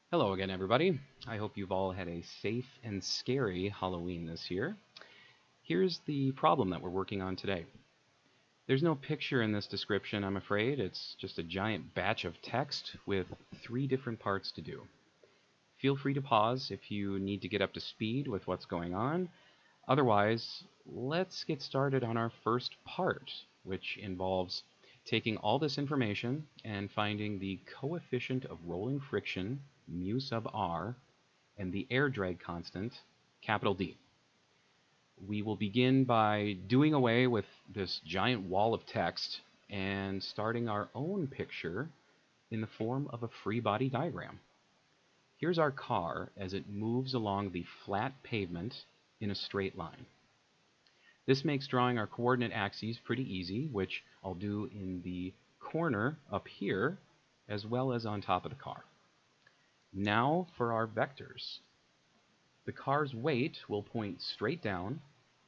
Hello again, everybody. I hope you've all had a safe and scary Halloween this year. Here's the problem that we're working on today. There's no picture in this description, I'm afraid. It's just a giant batch of text with 3 different parts to do. Feel free to pause if you need to get up to speed with what's going on. Otherwise, let's get started on our first part, which involves taking all this information and finding the coefficient of rolling friction, mu sub r, and the air drag constant, capital D. We will begin by doing away with this giant wall of text and starting our own picture in the form of a free body diagram. Here's our car as it moves along the flat pavement in a straight line. This makes drawing our coordinate axes pretty easy, which I'll do in the corner up here as well as on top of the car. Now for our vectors. The car's weight will point straight down,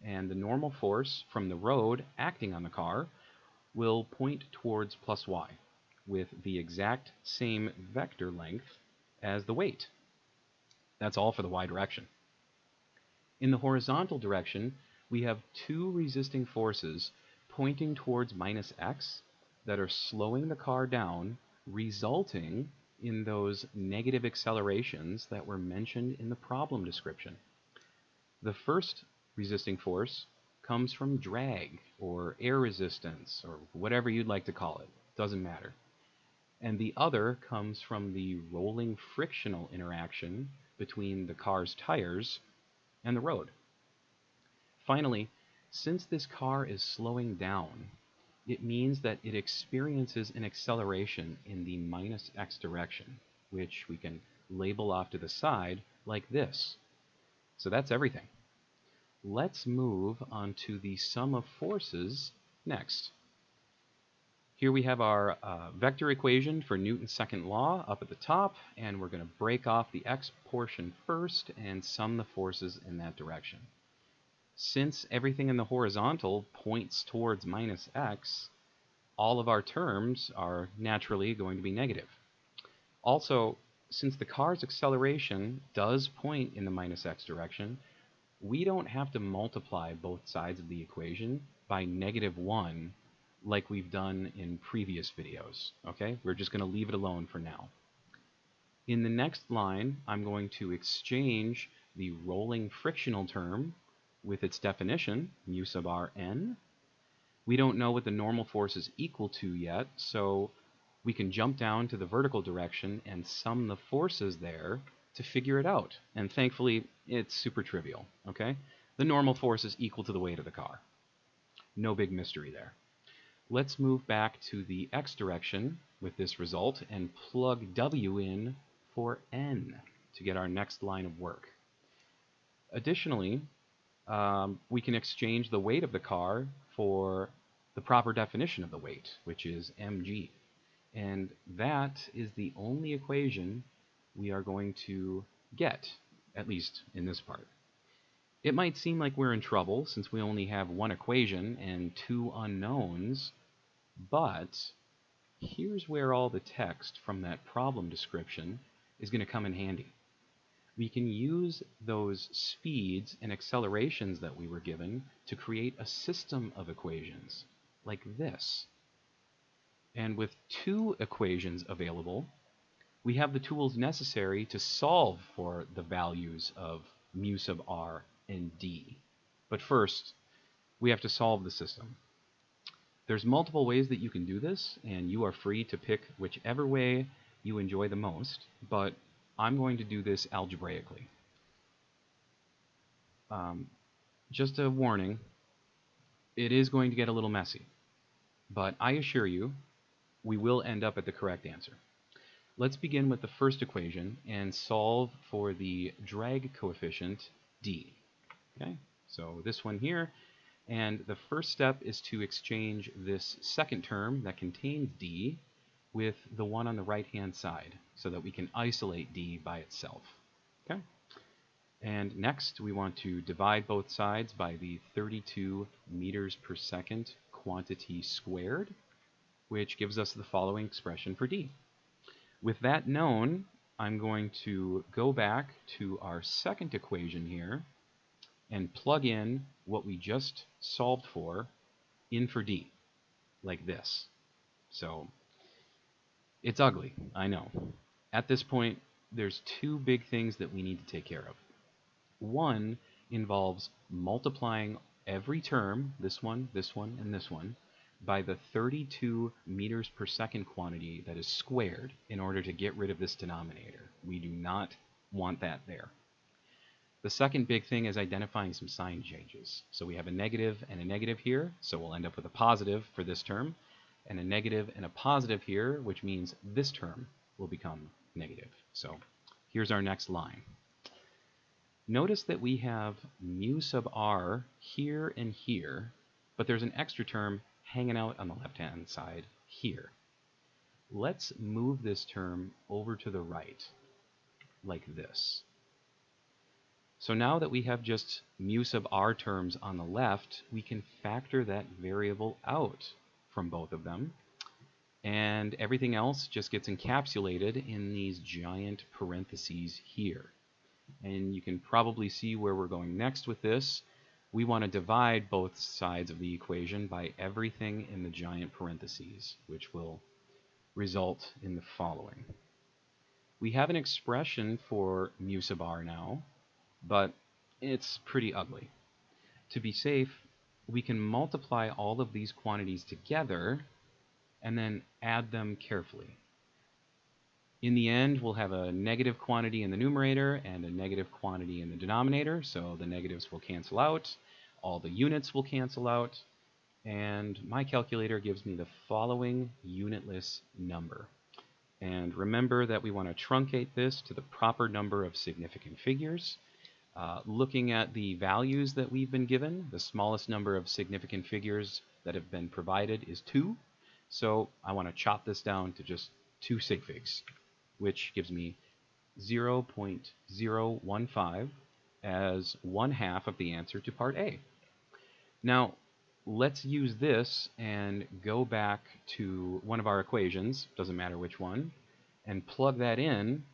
and the normal force from the road acting on the car will point towards plus y, with the exact same vector length as the weight. That's all for the y direction. In the horizontal direction, we have 2 resisting forces pointing towards minus x that are slowing the car down, resulting in those negative accelerations that were mentioned in the problem description. The first resisting force comes from drag, or air resistance, or whatever you'd like to call it. Doesn't matter. And the other comes from the rolling frictional interaction between the car's tires and the road. Finally, since this car is slowing down, it means that it experiences an acceleration in the minus x direction, which we can label off to the side like this. So that's everything. Let's move on to the sum of forces next. Here we have our vector equation for Newton's second law up at the top, and we're going to break off the x portion first and sum the forces in that direction. Since everything in the horizontal points towards minus x, all of our terms are naturally going to be negative. Also, since the car's acceleration does point in the minus x direction, we don't have to multiply both sides of the equation by -1 like we've done in previous videos. Okay, we're just going to leave it alone for now. In the next line, I'm going to exchange the rolling frictional term with its definition, mu sub r n. We don't know what the normal force is equal to yet, so we can jump down to the vertical direction and sum the forces there to figure it out. And thankfully, it's super trivial, okay? The normal force is equal to the weight of the car. No big mystery there. Let's move back to the x direction with this result and plug w in for n to get our next line of work. Additionally, we can exchange the weight of the car for the proper definition of the weight, which is mg. And that is the only equation we are going to get, at least in this part. It might seem like we're in trouble since we only have 1 equation and 2 unknowns, but here's where all the text from that problem description is going to come in handy. We can use those speeds and accelerations that we were given to create a system of equations, like this. And with 2 equations available, we have the tools necessary to solve for the values of mu sub r and d. But first, we have to solve the system. There's multiple ways that you can do this, and you are free to pick whichever way you enjoy the most, but I'm going to do this algebraically. Just a warning, it is going to get a little messy, but I assure you, we will end up at the correct answer. Let's begin with the first equation and solve for the drag coefficient d. Okay, so this one here, and the first step is to exchange this second term that contains d with the one on the right-hand side so that we can isolate d by itself. Okay? And next, we want to divide both sides by the 32 meters per second quantity squared, which gives us the following expression for d. With that known, I'm going to go back to our second equation here and plug in what we just solved for in for d, like this. So it's ugly, I know. At this point, there's two big things that we need to take care of. One involves multiplying every term, this one, and this one, by the 32 meters per second quantity that is squared in order to get rid of this denominator. We do not want that there. The second big thing is identifying some sign changes. So we have a negative and a negative here, so we'll end up with a positive for this term, and a negative and a positive here, which means this term will become negative. So here's our next line. Notice that we have mu sub r here and here, but there's an extra term hanging out on the left-hand side here. Let's move this term over to the right, like this. So now that we have just mu sub r terms on the left, we can factor that variable out from both of them, and everything else just gets encapsulated in these giant parentheses here. And you can probably see where we're going next with this. We want to divide both sides of the equation by everything in the giant parentheses, which will result in the following. We have an expression for mu sub r now, but it's pretty ugly. To be safe, we can multiply all of these quantities together and then add them carefully. In the end, we'll have a negative quantity in the numerator and a negative quantity in the denominator, so the negatives will cancel out, all the units will cancel out, and my calculator gives me the following unitless number. And remember that we want to truncate this to the proper number of significant figures. Looking at the values that we've been given, the smallest number of significant figures that have been provided is 2. So I want to chop this down to just 2 sig figs, which gives me 0.015 as 1/2 of the answer to part A. Now, let's use this and go back to one of our equations, doesn't matter which one, and plug that in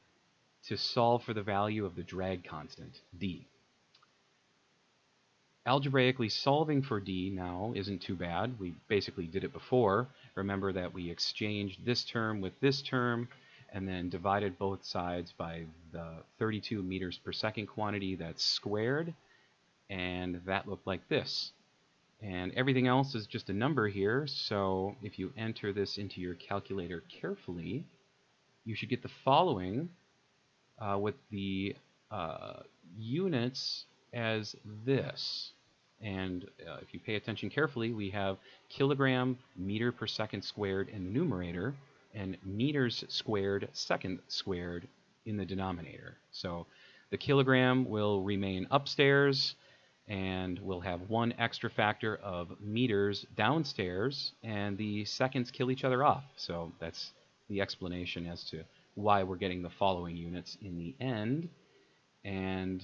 to solve for the value of the drag constant, d. Algebraically solving for d now isn't too bad. We basically did it before. Remember that we exchanged this term with this term and then divided both sides by the 32 meters per second quantity that's squared, and that looked like this. And everything else is just a number here, so if you enter this into your calculator carefully, you should get the following with the units as this. And if you pay attention carefully, we have kilogram meter per second squared in the numerator and meters squared second squared in the denominator. So the kilogram will remain upstairs, and we'll have one extra factor of meters downstairs, and the seconds kill each other off. So that's the explanation as to why we're getting the following units in the end. And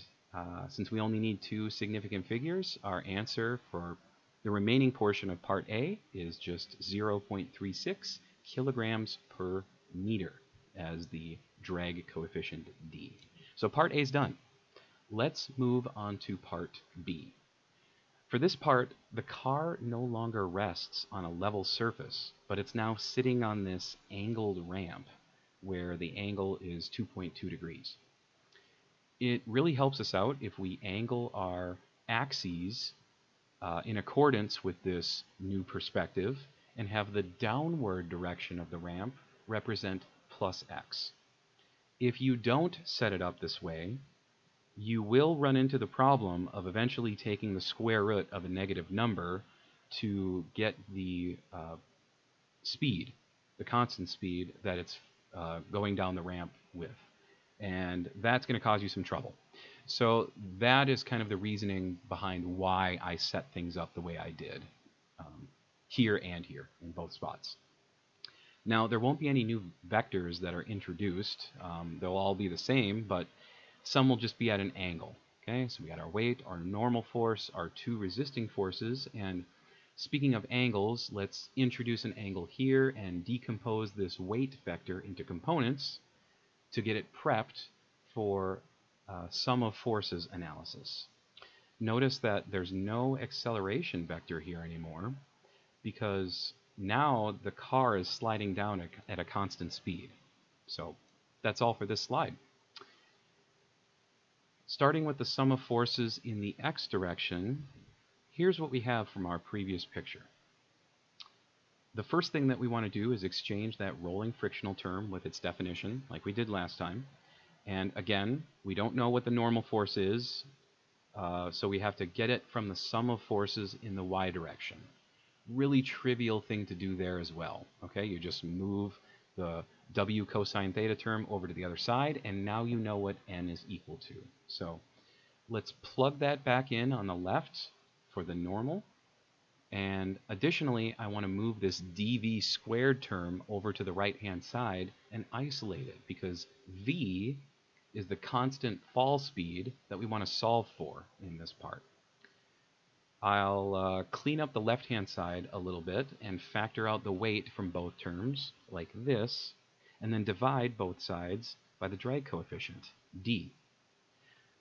since we only need 2 significant figures, our answer for the remaining portion of part A is just 0.36 kilograms per meter as the drag coefficient d. So part A is done. Let's move on to part B. For this part, the car no longer rests on a level surface, but it's now sitting on this angled ramp where the angle is 2.2 degrees. It really helps us out if we angle our axes in accordance with this new perspective and have the downward direction of the ramp represent plus x. If you don't set it up this way, you will run into the problem of eventually taking the square root of a negative number to get the speed, the constant speed that it's going down the ramp with. And that's going to cause you some trouble. So that is kind of the reasoning behind why I set things up the way I did, here and here in both spots. Now, there won't be any new vectors that are introduced. They'll all be the same, but some will just be at an angle. Okay, so we got our weight, our normal force, our 2 resisting forces, and speaking of angles, let's introduce an angle here and decompose this weight vector into components. to get it prepped for sum of forces analysis. Notice that there's no acceleration vector here anymore because now the car is sliding down at a constant speed. So that's all for this slide. Starting with the sum of forces in the x direction, here's what we have from our previous picture. The first thing that we want to do is exchange that rolling frictional term with its definition, like we did last time. And again, we don't know what the normal force is, so we have to get it from the sum of forces in the y direction. Really trivial thing to do there as well. Okay, you just move the w cosine theta term over to the other side, and now you know what n is equal to. So let's plug that back in on the left for the normal. And additionally, I want to move this dv squared term over to the right-hand side and isolate it, because v is the constant fall speed that we want to solve for in this part. I'll clean up the left-hand side a little bit and factor out the weight from both terms, like this, and then divide both sides by the drag coefficient, d.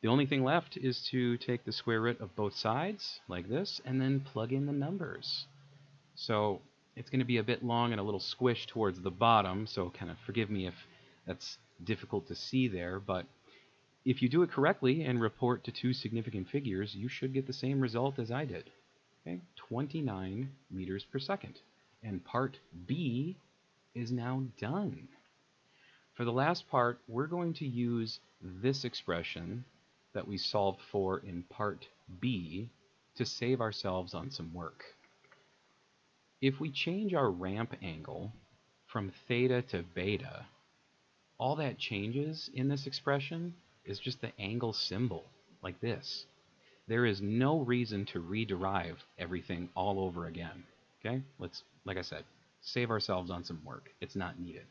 The only thing left is to take the square root of both sides, like this, and then plug in the numbers. So it's going to be a bit long and a little squished towards the bottom, so kind of forgive me if that's difficult to see there, but if you do it correctly and report to two significant figures, you should get the same result as I did. Okay? 29 meters per second. And part B is now done. For the last part, we're going to use this expression that we solved for in part B to save ourselves on some work. If we change our ramp angle from theta to beta, all that changes in this expression is just the angle symbol, like this. There is no reason to rederive everything all over again. Okay? Let's, like I said, save ourselves on some work. It's not needed.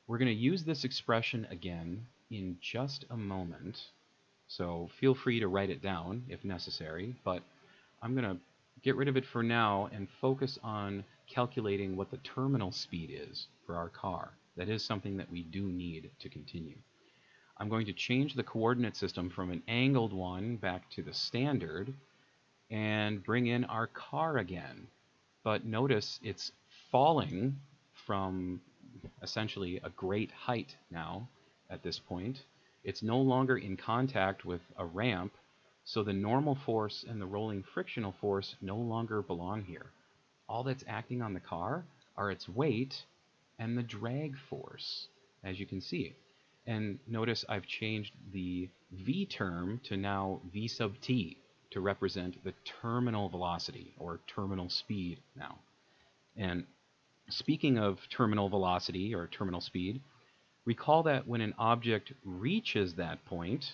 We're going to use this expression again in just a moment, so feel free to write it down if necessary, but I'm going to get rid of it for now and focus on calculating what the terminal speed is for our car. That is something that we do need to continue. I'm going to change the coordinate system from an angled one back to the standard and bring in our car again. But notice it's falling from essentially a great height now at this point. It's no longer in contact with a ramp, so the normal force and the rolling frictional force no longer belong here. All that's acting on the car are its weight and the drag force, as you can see. And notice I've changed the v term to now v sub t to represent the terminal velocity, or terminal speed now. And speaking of terminal velocity or terminal speed, recall that when an object reaches that point,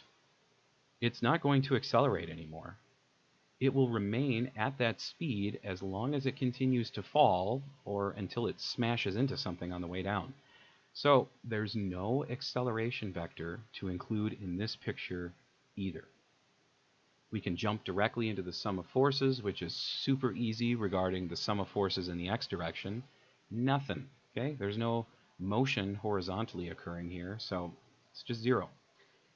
it's not going to accelerate anymore. It will remain at that speed as long as it continues to fall, or until it smashes into something on the way down. So there's no acceleration vector to include in this picture either. We can jump directly into the sum of forces, which is super easy regarding the sum of forces in the x direction. Nothing. Okay? There's no motion horizontally occurring here, so it's just zero.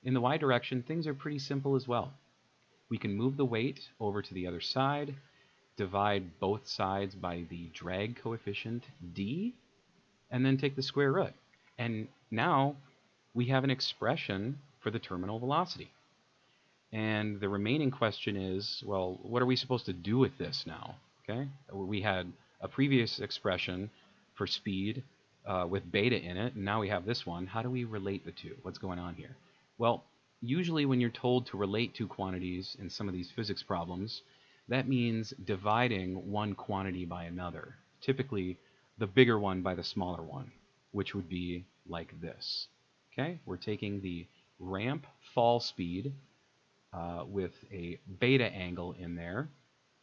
In the y direction, things are pretty simple as well. We can move the weight over to the other side, divide both sides by the drag coefficient d, and then take the square root. And now we have an expression for the terminal velocity. And the remaining question is, well, what are we supposed to do with this now? Okay, we had a previous expression for speed with beta in it, and now we have this one. How do we relate the two? What's going on here? Well, usually when you're told to relate two quantities in some of these physics problems, that means dividing one quantity by another, typically the bigger one by the smaller one, which would be like this. Okay, we're taking the ramp fall speed with a beta angle in there,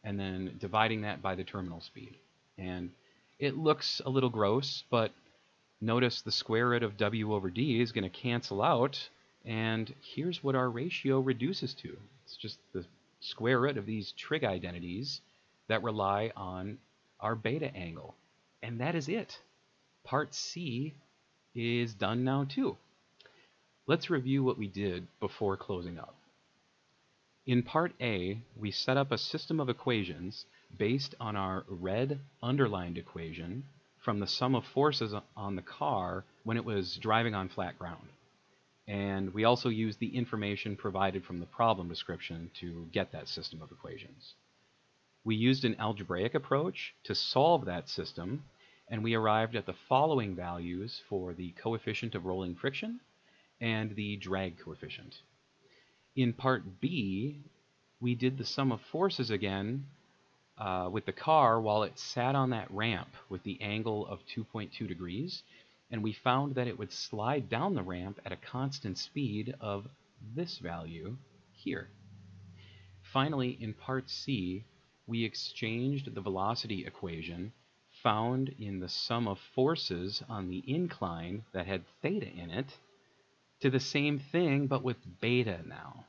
and then dividing that by the terminal speed. And it looks a little gross, but notice the square root of w over d is going to cancel out, and here's what our ratio reduces to. It's just the square root of these trig identities that rely on our beta angle. And that is it. Part C is done now too. Let's review what we did before closing up. In part A, we set up a system of equations based on our red underlined equation from the sum of forces on the car when it was driving on flat ground. And we also used the information provided from the problem description to get that system of equations. We used an algebraic approach to solve that system, and we arrived at the following values for the coefficient of rolling friction and the drag coefficient. In part B, we did the sum of forces again with the car while it sat on that ramp with the angle of 2.2 degrees, and we found that it would slide down the ramp at a constant speed of this value here. Finally, in part C, we exchanged the velocity equation found in the sum of forces on the incline that had theta in it to the same thing but with beta now.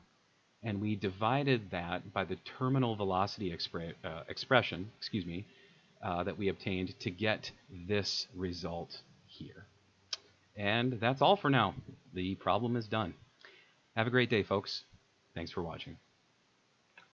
And we divided that by the terminal velocity expression, that we obtained to get this result here. And that's all for now. The problem is done. Have a great day, folks. Thanks for watching.